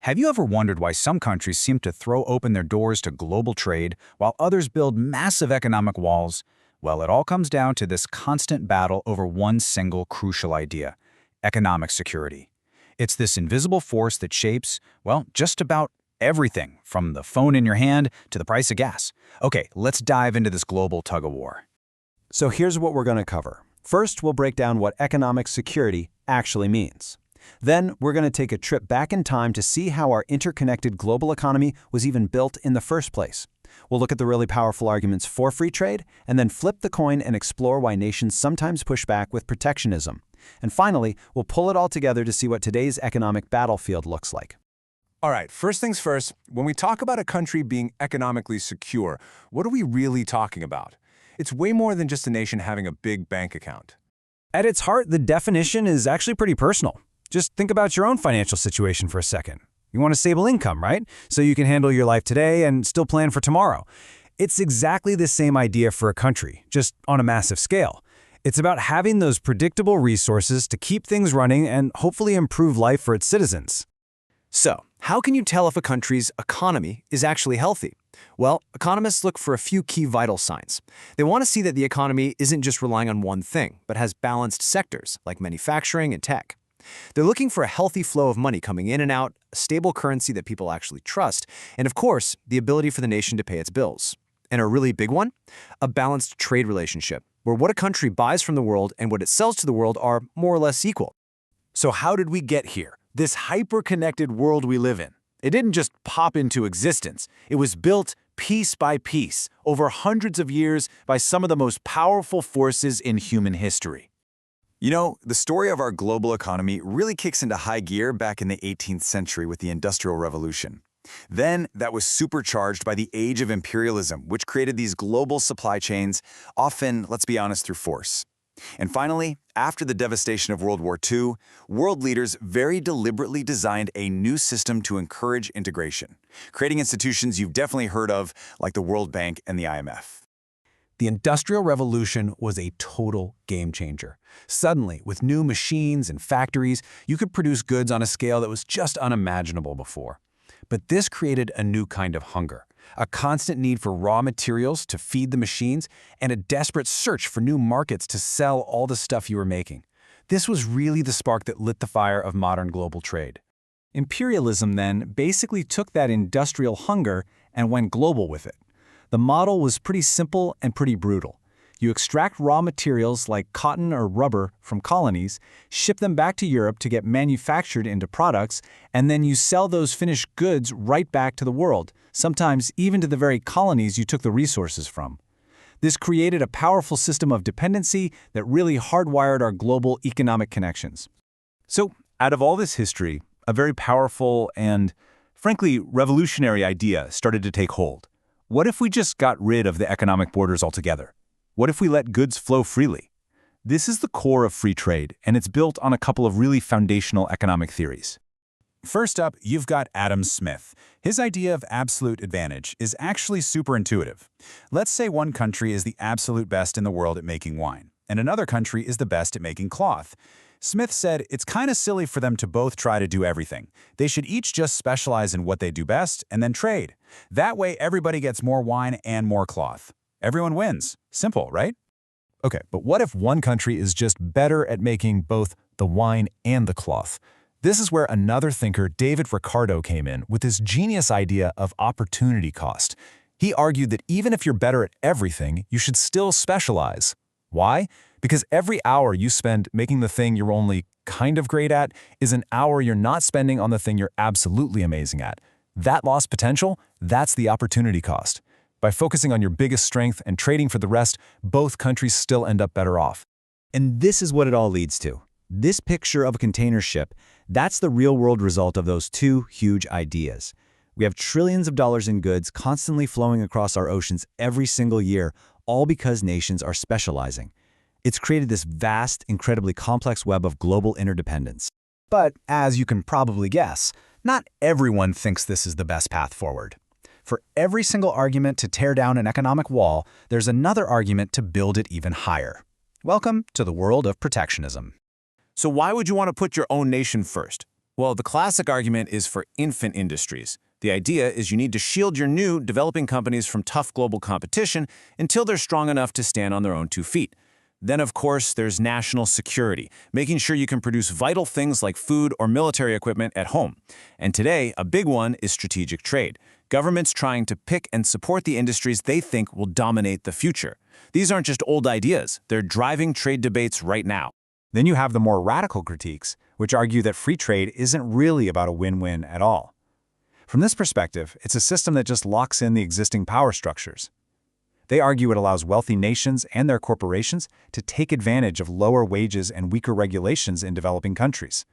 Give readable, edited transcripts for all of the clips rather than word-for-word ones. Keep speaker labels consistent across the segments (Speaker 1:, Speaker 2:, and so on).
Speaker 1: Have you ever wondered why some countries seem to throw open their doors to global trade while others build massive economic walls? Well, it all comes down to this constant battle over one single crucial idea: economic security. It's this invisible force that shapes, well, just about everything, from the phone in your hand to the price of gas. Okay, let's dive into this global tug-of-war.
Speaker 2: So here's what we're going to cover. First, we'll break down what economic security actually means. Then, we're going to take a trip back in time to see how our interconnected global economy was even built in the first place. We'll look at the really powerful arguments for free trade, and then flip the coin and explore why nations sometimes push back with protectionism. And finally, we'll pull it all together to see what today's economic battlefield looks like.
Speaker 3: All right, first things first, when we talk about a country being economically secure, what are we really talking about? It's way more than just a nation having a big bank account.
Speaker 4: At its heart, the definition is actually pretty personal. Just think about your own financial situation for a second. You want a stable income, right? So you can handle your life today and still plan for tomorrow. It's exactly the same idea for a country, just on a massive scale. It's about having those predictable resources to keep things running and hopefully improve life for its citizens.
Speaker 5: So, how can you tell if a country's economy is actually healthy? Well, economists look for a few key vital signs. They want to see that the economy isn't just relying on one thing, but has balanced sectors like manufacturing and tech. They're looking for a healthy flow of money coming in and out, a stable currency that people actually trust, and of course, the ability for the nation to pay its bills. And a really big one? A balanced trade relationship, where what a country buys from the world and what it sells to the world are more or less equal.
Speaker 6: So how did we get here? This hyper-connected world we live in. It didn't just pop into existence. It was built piece by piece over hundreds of years by some of the most powerful forces in human history.
Speaker 7: You know, the story of our global economy really kicks into high gear back in the 18th century with the Industrial Revolution. Then, that was supercharged by the age of imperialism, which created these global supply chains, often, let's be honest, through force. And finally, after the devastation of World War II, world leaders very deliberately designed a new system to encourage integration, creating institutions you've definitely heard of, like the World Bank and the IMF.
Speaker 4: The Industrial Revolution was a total game changer. Suddenly, with new machines and factories, you could produce goods on a scale that was just unimaginable before. But this created a new kind of hunger, a constant need for raw materials to feed the machines, and a desperate search for new markets to sell all the stuff you were making. This was really the spark that lit the fire of modern global trade. Imperialism then basically took that industrial hunger and went global with it. The model was pretty simple and pretty brutal. You extract raw materials like cotton or rubber from colonies, ship them back to Europe to get manufactured into products, and then you sell those finished goods right back to the world, sometimes even to the very colonies you took the resources from. This created a powerful system of dependency that really hardwired our global economic connections.
Speaker 8: So, out of all this history, a very powerful and, frankly, revolutionary idea started to take hold. What if we just got rid of the economic borders altogether? What if we let goods flow freely? This is the core of free trade, and it's built on a couple of really foundational economic theories.
Speaker 1: First up, you've got Adam Smith. His idea of absolute advantage is actually super intuitive. Let's say one country is the absolute best in the world at making wine, and another country is the best at making cloth. Smith said it's kind of silly for them to both try to do everything. They should each just specialize in what they do best and then trade. That way, everybody gets more wine and more cloth. Everyone wins. Simple, right?
Speaker 8: Okay, but what if one country is just better at making both the wine and the cloth? This is where another thinker, David Ricardo, came in with his genius idea of opportunity cost. He argued that even if you're better at everything, you should still specialize. Why? Because every hour you spend making the thing you're only kind of great at is an hour you're not spending on the thing you're absolutely amazing at. That lost potential, that's the opportunity cost. By focusing on your biggest strength and trading for the rest, both countries still end up better off.
Speaker 2: And this is what it all leads to. This picture of a container ship, that's the real-world result of those two huge ideas. We have trillions of dollars in goods constantly flowing across our oceans every single year, all because nations are specializing. It's created this vast, incredibly complex web of global interdependence.
Speaker 4: But, as you can probably guess, not everyone thinks this is the best path forward. For every single argument to tear down an economic wall, there's another argument to build it even higher. Welcome to the world of protectionism.
Speaker 6: So why would you want to put your own nation first?
Speaker 3: Well, the classic argument is for infant industries. The idea is you need to shield your new, developing companies from tough global competition until they're strong enough to stand on their own 2 feet. Then, of course, there's national security, making sure you can produce vital things like food or military equipment at home. And today, a big one is strategic trade. Governments trying to pick and support the industries they think will dominate the future. These aren't just old ideas, they're driving trade debates right now.
Speaker 2: Then you have the more radical critiques, which argue that free trade isn't really about a win-win at all. From this perspective, it's a system that just locks in the existing power structures. They argue it allows wealthy nations and their corporations to take advantage of lower wages and weaker regulations in developing countries.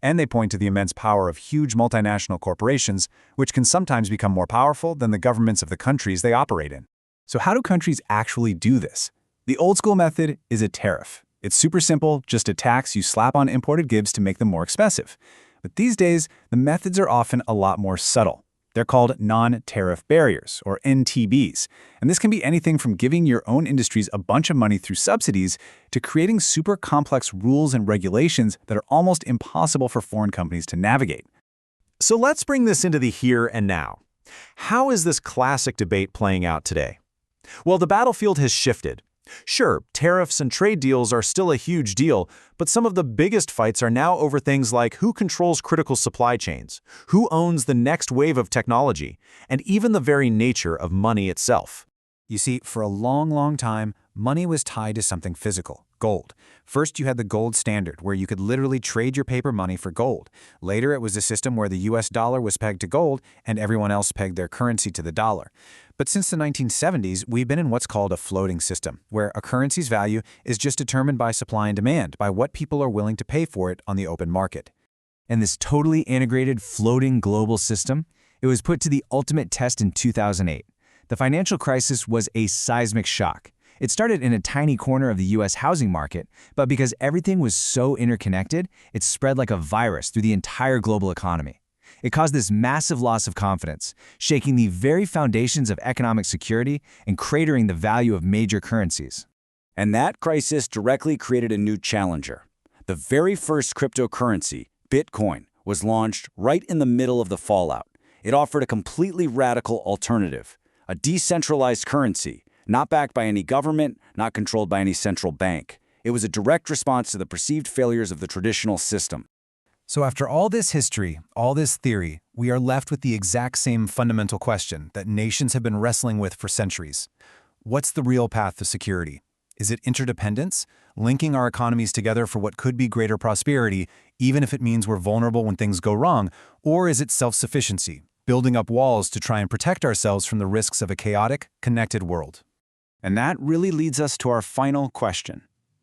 Speaker 2: And they point to the immense power of huge multinational corporations, which can sometimes become more powerful than the governments of the countries they operate in.
Speaker 4: So how do countries actually do this? The old school method is a tariff. It's super simple, just a tax you slap on imported goods to make them more expensive. But these days, the methods are often a lot more subtle. They're called non-tariff barriers, or NTBs, and this can be anything from giving your own industries a bunch of money through subsidies to creating super complex rules and regulations that are almost impossible for foreign companies to navigate.
Speaker 6: So let's bring this into the here and now. How is this classic debate playing out today? Well, the battlefield has shifted. Sure, tariffs and trade deals are still a huge deal, but some of the biggest fights are now over things like who controls critical supply chains, who owns the next wave of technology, and even the very nature of money itself.
Speaker 2: You see, for a long, long time, money was tied to something physical, gold. First, you had the gold standard, where you could literally trade your paper money for gold. Later, it was a system where the US dollar was pegged to gold and everyone else pegged their currency to the dollar. But since the 1970s, we've been in what's called a floating system, where a currency's value is just determined by supply and demand, by what people are willing to pay for it on the open market.
Speaker 5: And this totally integrated floating global system, it was put to the ultimate test in 2008. The financial crisis was a seismic shock. It started in a tiny corner of the US housing market, but because everything was so interconnected, it spread like a virus through the entire global economy. It caused this massive loss of confidence, shaking the very foundations of economic security and cratering the value of major currencies.
Speaker 9: And that crisis directly created a new challenger. The very first cryptocurrency, Bitcoin, was launched right in the middle of the fallout. It offered a completely radical alternative, a decentralized currency, not backed by any government, not controlled by any central bank. It was a direct response to the perceived failures of the traditional system.
Speaker 8: So after all this history, all this theory, we are left with the exact same fundamental question that nations have been wrestling with for centuries. What's the real path to security? Is it interdependence, linking our economies together for what could be greater prosperity, even if it means we're vulnerable when things go wrong? Or is it self-sufficiency, building up walls to try and protect ourselves from the risks of a chaotic, connected world?
Speaker 6: And that really leads us to our final question.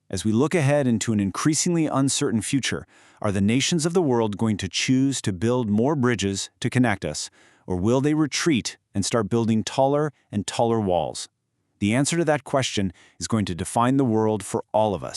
Speaker 6: As we look ahead into an increasingly uncertain future, are the nations of the world going to choose to build more bridges to connect us, or will they retreat and start building taller and taller walls? The answer to that question is going to define the world for all of us.